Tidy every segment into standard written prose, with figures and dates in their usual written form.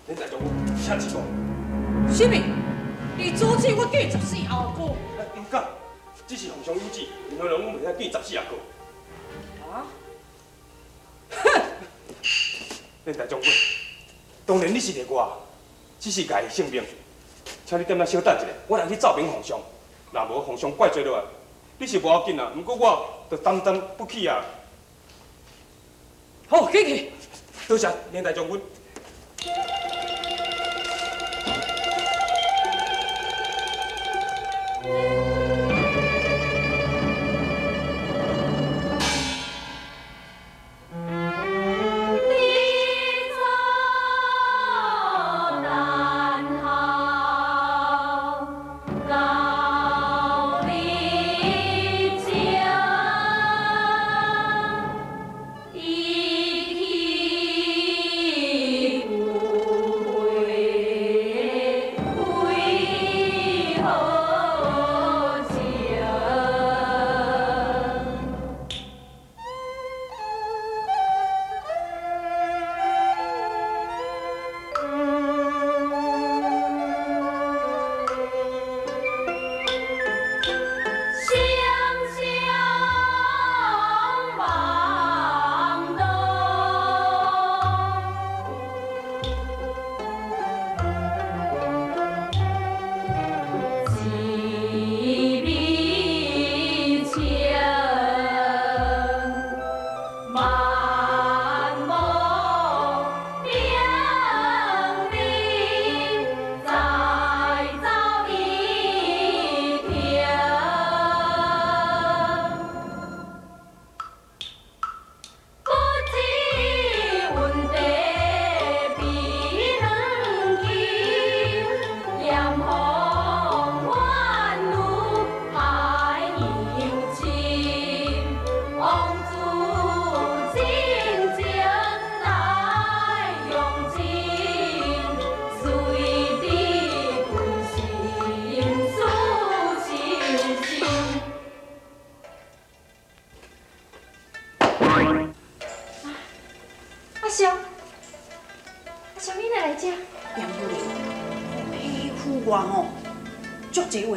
恁在将军请起讲。什么？你阻止我记14阿哥？唔敢，只是皇上有旨，任何人我袂使记14阿哥。啊？哼！恁大将军，当然你是个我，只是家己性命，请你踮遐稍等一下，我来去奏明皇上。若无皇上怪罪落来，你是无要紧啊，不过我就担当不起啊。好，起去。多谢恁大将军。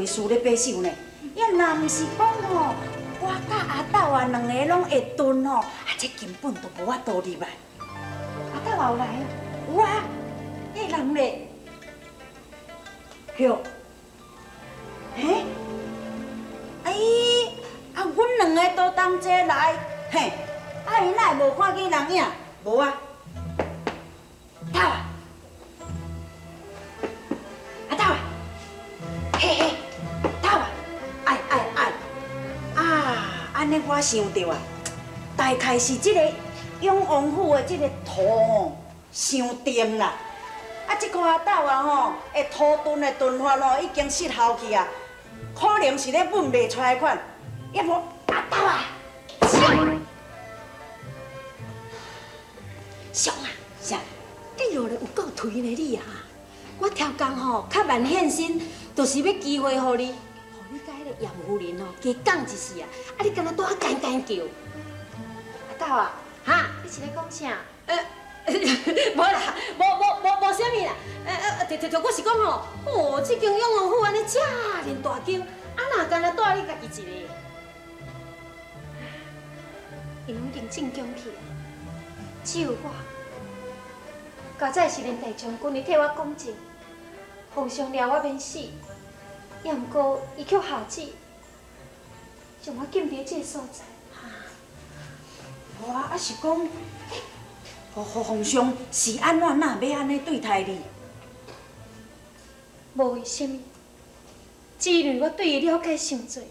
事咧白手呢，要若毋是讲吼，我甲阿斗啊两个拢会炖吼，这根本都无法度入来。阿斗也有来啊？有啊，迄人咧，哟，嘿，阮两个都同齐来，嘿，伊哪会无看见人影？无啊，斗啊，阿斗啊，嘿嘿。安尼我想到啊，大概是这个永王府的这个土吼伤重啦。啊，这个阿斗啊吼，的土炖的炖法咯已经失效去啊，可能是咧焖袂出来款。要无阿斗啊，上啊，啥？你落来有够推呢你啊！我挑工吼较慢现身，就是要机会互你。你甲迄个杨夫人哦，加讲一世啊！啊，你敢若拄啊干叫？阿斗啊，哈，你是咧讲啥？无啦，无啥物啦。就我是讲吼，哦，这间永王府安尼遮尔大间，啊，哪敢若带你家己一个？伊拢定正经去啊，只有我。较早是连大将军，伊替我讲情，皇上料我免死。也毋过，伊却下旨，将我禁伫这个所在。无啊，是讲，皇上是安怎哪要安尼对待你？无为什么？只因为我对伊了解伤多。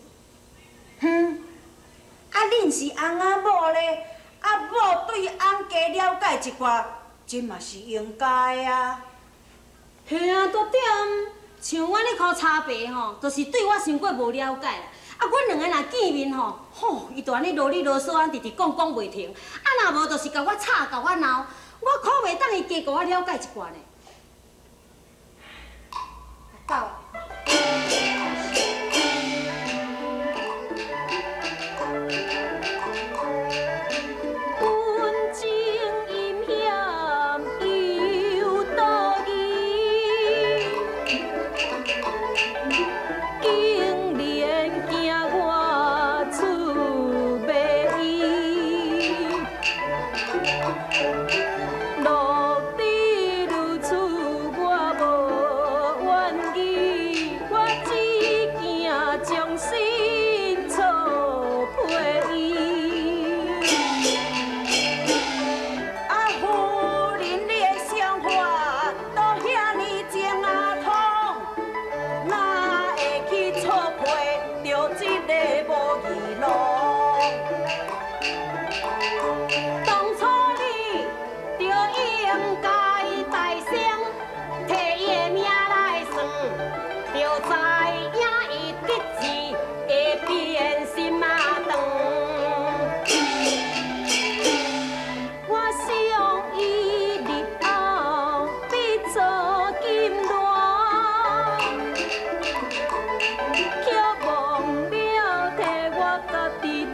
啊，恁是翁仔某咧，啊某对翁加了解一寡，这嘛是应该啊。嘿啊，都点。像阮迄箍差别吼，就是对我伤过无了解啦。啊，阮两个若见面吼，伊就安尼啰里啰嗦直直讲袂停。啊，若无就是甲我吵，甲我闹，我可袂当伊加甲我了解一寡呢。阿斗。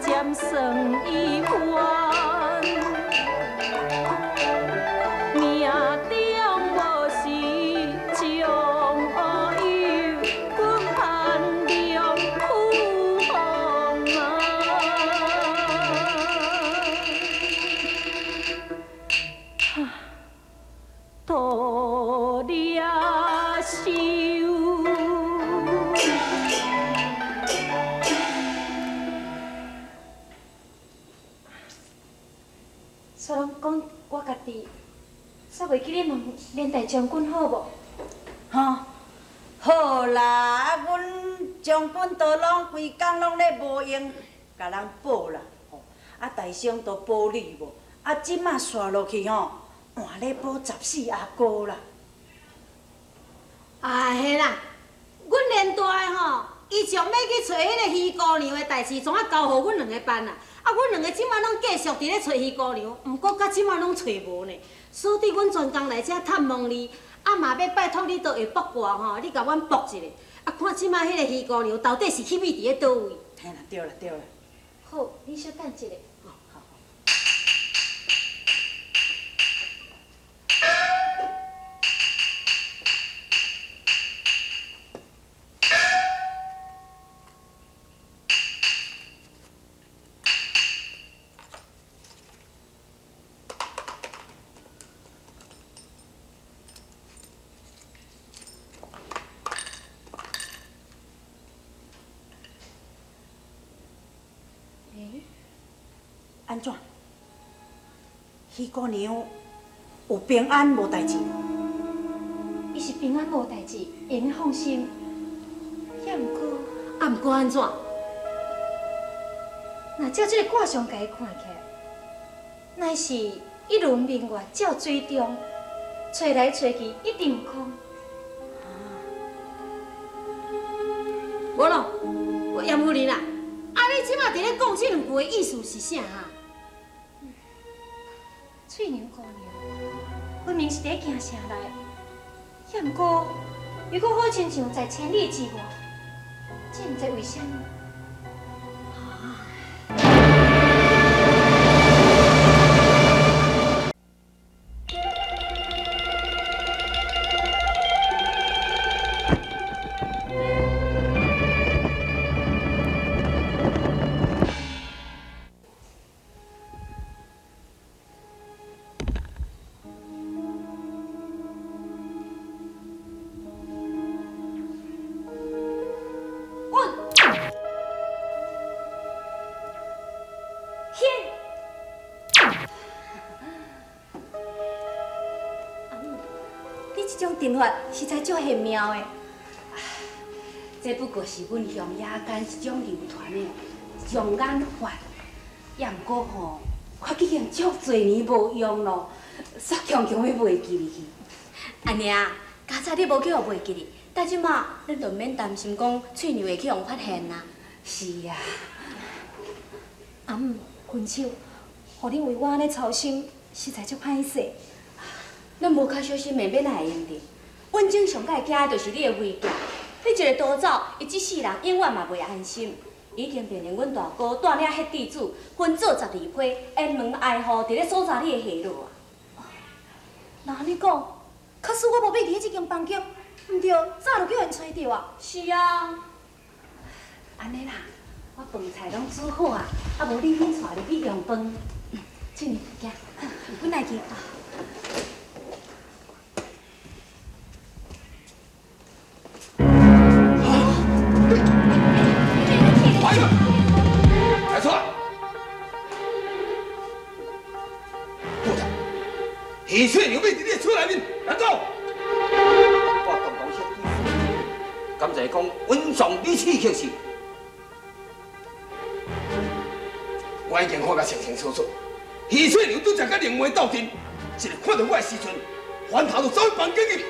渐算伊冤，命中无时将有阮盼良苦风啊，多了愁。所以讲我家己，煞袂记你问连大将军好无？吼，好啦，啊，阮将军都拢规工拢咧无用，甲人保啦，吼，啊，大生都保你无，啊，即马刷落去吼，换咧保14阿哥啦。啊，嘿啦，阮连大的吼，伊上要去找迄个鱼姑娘的代志，总啊交互阮两个办啦。啊，阮两个即马拢继续伫咧找鱼姑娘，毋过到即马拢找无呢。所以阮专工来遮探望你，啊嘛要拜托你倒下卜卦吼，你甲阮卜一下，啊看即马迄个鱼姑娘到底是迄位伫咧倒位。嘿啦，对啦，对啦。好，你小等一下。好好。安怎？迄姑娘有平安无代志？伊是平安无代志，会用放心。也毋过，啊，毋过安怎？若照这个卦象甲伊看起来，乃是一轮明月照水中，吹来吹去一定空。无咯，我严夫人啊，啊你即马伫咧讲即两句的意思是啥啊？翠牛姑娘，分明是伫行城内，也毋过，又搁好亲像在千里之外，这毋知为虾米。你这种定法实在足玄妙的。这不过是阮乡野间一种流传的上眼法，也毋过吼，看已经足侪年无用咯，煞强强要袂记去。安尼啊，刚才你无去互袂记哩，但即马咱就免担心讲翠娘会去互发现啦。是啊，阿姆，分手，互恁为我安尼操心，实在足歹势。咱无较小心，免哪会用着？阮正上界惊的就是你的危囝，你一个逃走，伊这世人永远嘛袂安心。已经变成阮大哥带领迄弟子分做12批，沿门挨户，伫咧搜查你的下落啊。那安尼讲，假使我无买伫即间房间，毋对，早就叫人找着啊。是啊。安尼啦，我饭菜拢煮好啊，啊无你免带入去用饭。进去，行，阮来去。哎呀，来错！部长，喜翠牛妹伫你厝内面，难走！我刚刚先敢在讲温爽你刺激是？我已经看甲清清楚楚，喜翠牛拄则甲另外斗阵，一个看到我的时阵，翻头就走去房间去。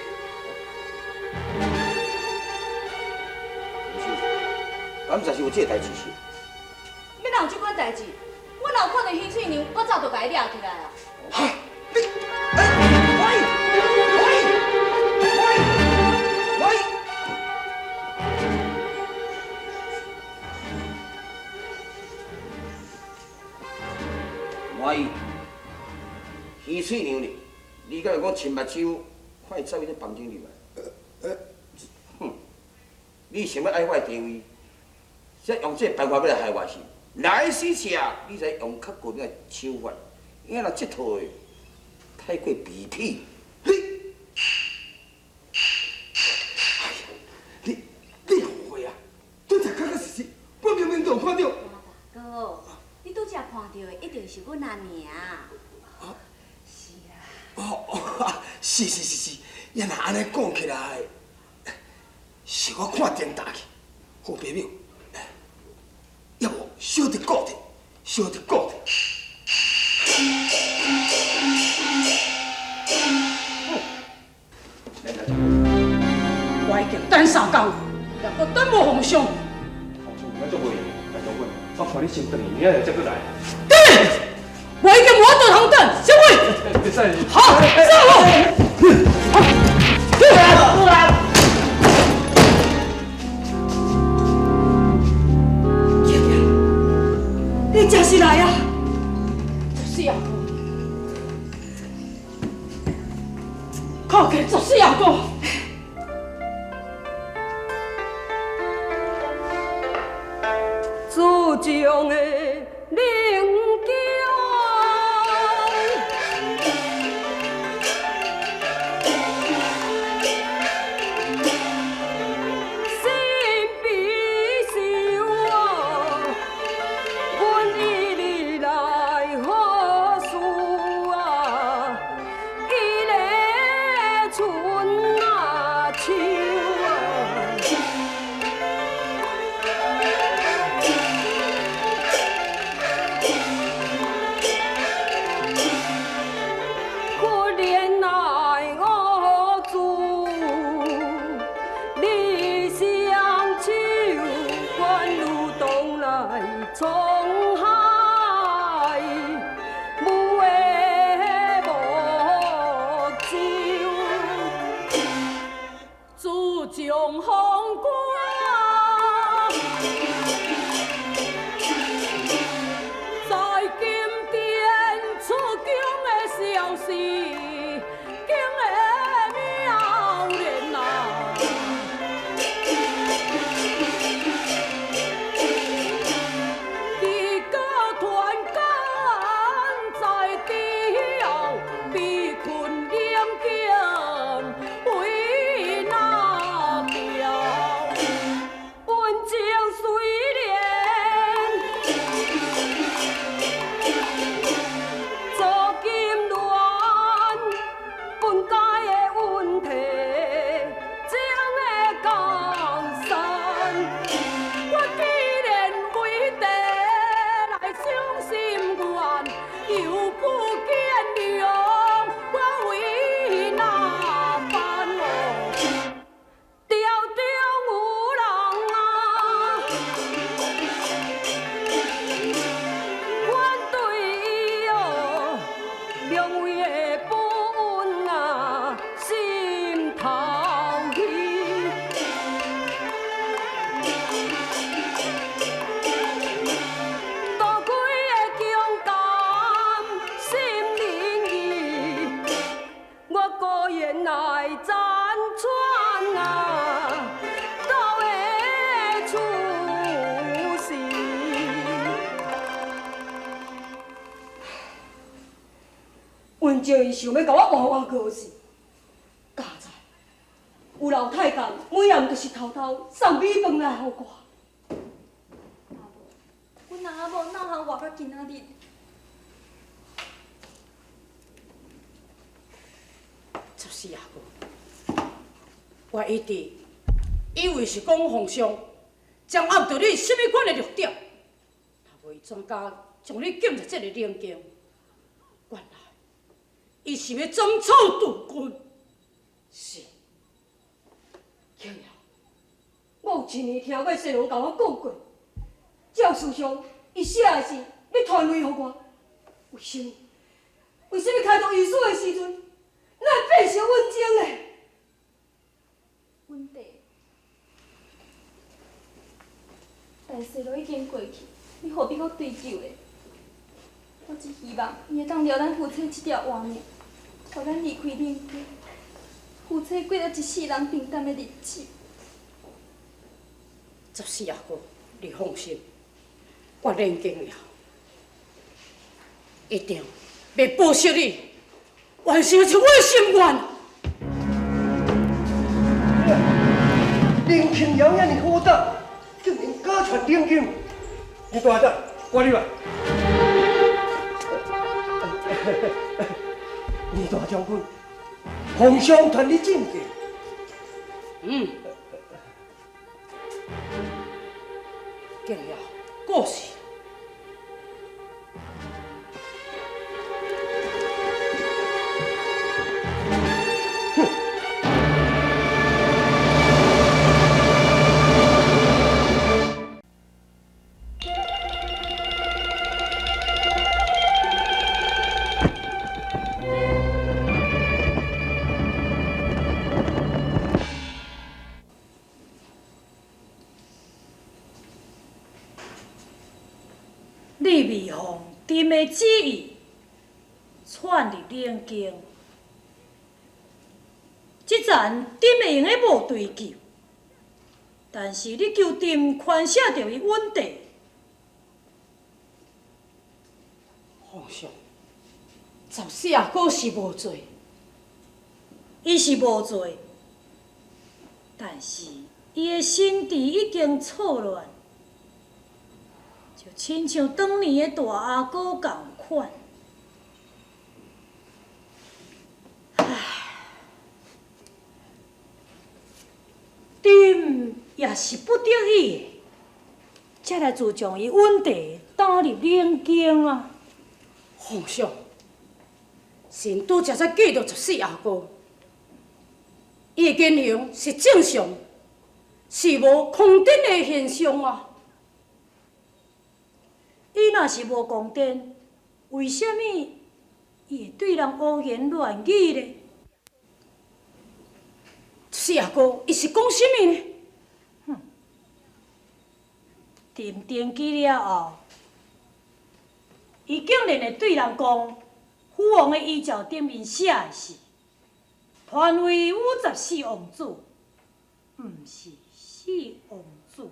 敢才是有这个代志是？要哪有这款代志？我哪有看到许翠娘，我早就甲伊抓起来啊！哈，你，喂！欢喜。鱼翠娘哩，你敢会讲亲目睭，看伊走入这房间里来？哼！你想要爱我的地位，则用这办法要来害我是？来死车，你才用较过敏的手法，因若这套的太过卑鄙。嘿！哎呀，你后悔啊！拄才确确实实，我明明都有看到。哥，你拄则看到的一定是阮阿娘。是啊。哦，是，也若安尼讲起来，是我看电大去，好朋友，要无小弟顾着，小弟顾着。我已经等3工，也搁等无皇上。皇上明仔足袂用，大将军，我看你先回去，明仔再过来。我已经无法度通等，小妹。别使。好，走。你真是来啊！就是啊，靠近就是啊哥。自强的灵强，心悲愁啊，阮依你来何事啊？伊个春啊秋啊。可怜爱我主，你相手，愿如东来沧海，无话无酒，自将风光。在金殿出宫的消息，惊的妙人啊！伊个团干在地后，被困两剑为那条，温情虽然。做金銮本该的问题，将的江山，我既然为地来伤心愿，又不见谅，我为哪般哦？调中有人啊！阮对伊哦，良为的本啊，心头稀。多亏的强感，心灵意，我果然来辗转啊，到会出事。阮少伊想要甲我活活过死，家在有老太监每暗就是偷偷送米饭来互我。阮阿某哪通活到今仔日？就是啊哥，我一直以为是讲皇上掌握到你什么款的弱点，他袂专家将你禁入这个冷宫。原来伊是要斩草除根。是，庆瑶，我有一年听过西龙甲我讲过，赵书上伊写的是要传位互我，为什么？为什么开读御书的时阵，咱变成阮情嘞？阮弟，但事都已经过去，你何必搁追究嘞？我只希望伊会当了咱夫妻这条活命，互咱离开人间，夫妻过着一世人平淡的日子。14阿哥，你放心，我练经了，一定要报答你，完成一我的心愿。林庆尧遐尼好打，竟然假传冷经，你大胆，我入来。二大将军，皇上传你进京。见了故事。你未奉朕的旨意，窜入冷宫，即阵朕会用的无追究，但是你求朕宽赦着伊稳地。皇上，14阿哥是无罪，伊是无罪，但是伊的心智已经错乱。就亲像当年的大阿哥共款，朕也是不得已，才来自将伊稳地打入冷宫啊！皇上，臣拄则才记到14阿哥，伊的言行是正常，是无空顶的现象啊。伊若是无公正，为什么伊会对人胡言乱语呢14阿哥，伊是讲什么呢？朕登基了后，伊竟然会对人讲，父王会依照顶面写的事，传位54王子，毋是4王子。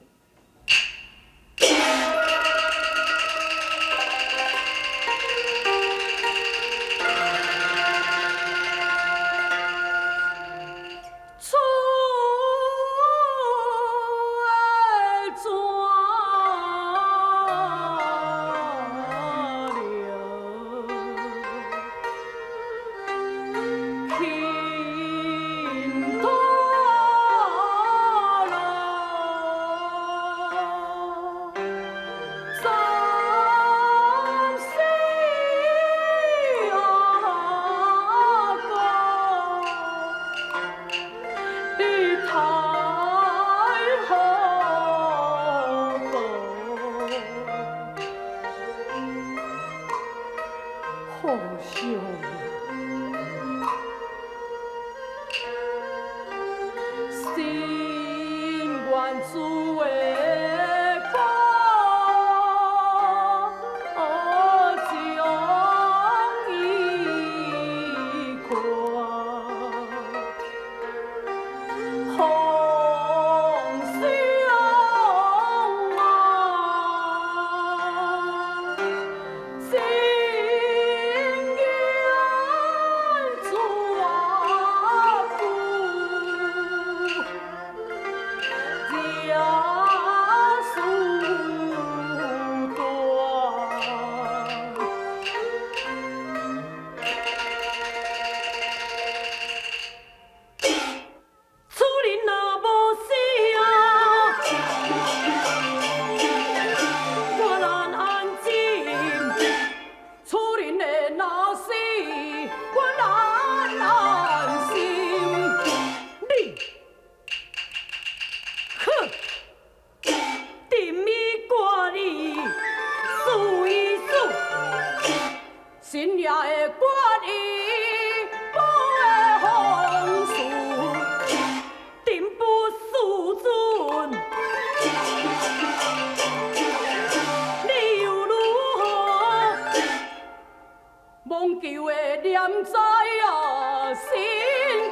终究会念在啊辛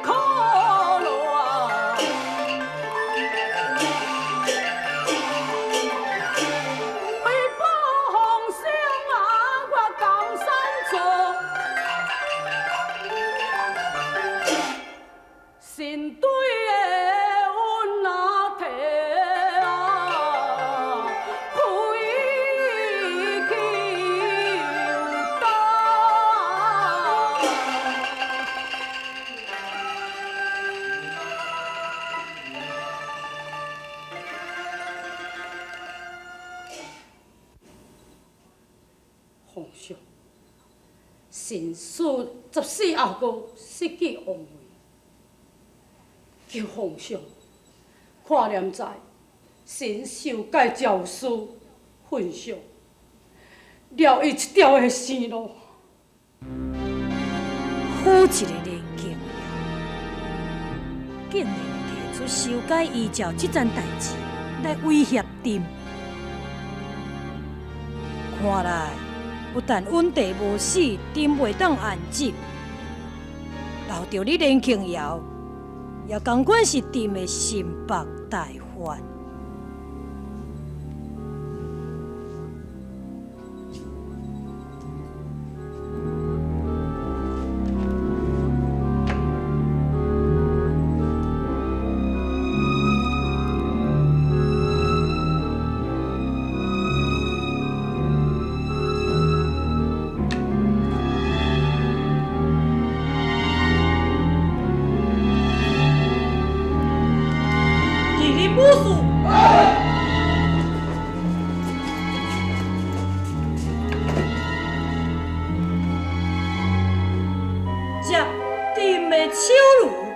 苦路啊。为保hom兄啊，我江山做，神对的阮啊提啊，开口答。皇上，神使14后哥失去王位，求皇上看念在神受戒诏书份上，了伊一条的生路。好一个连敬了，竟然提出修改遗诏这件代志来威胁朕。看来不但稳地无死，朕袂当安静。留着你连庆尧，也同款是朕的心腹大患。不属。接朕的手炉。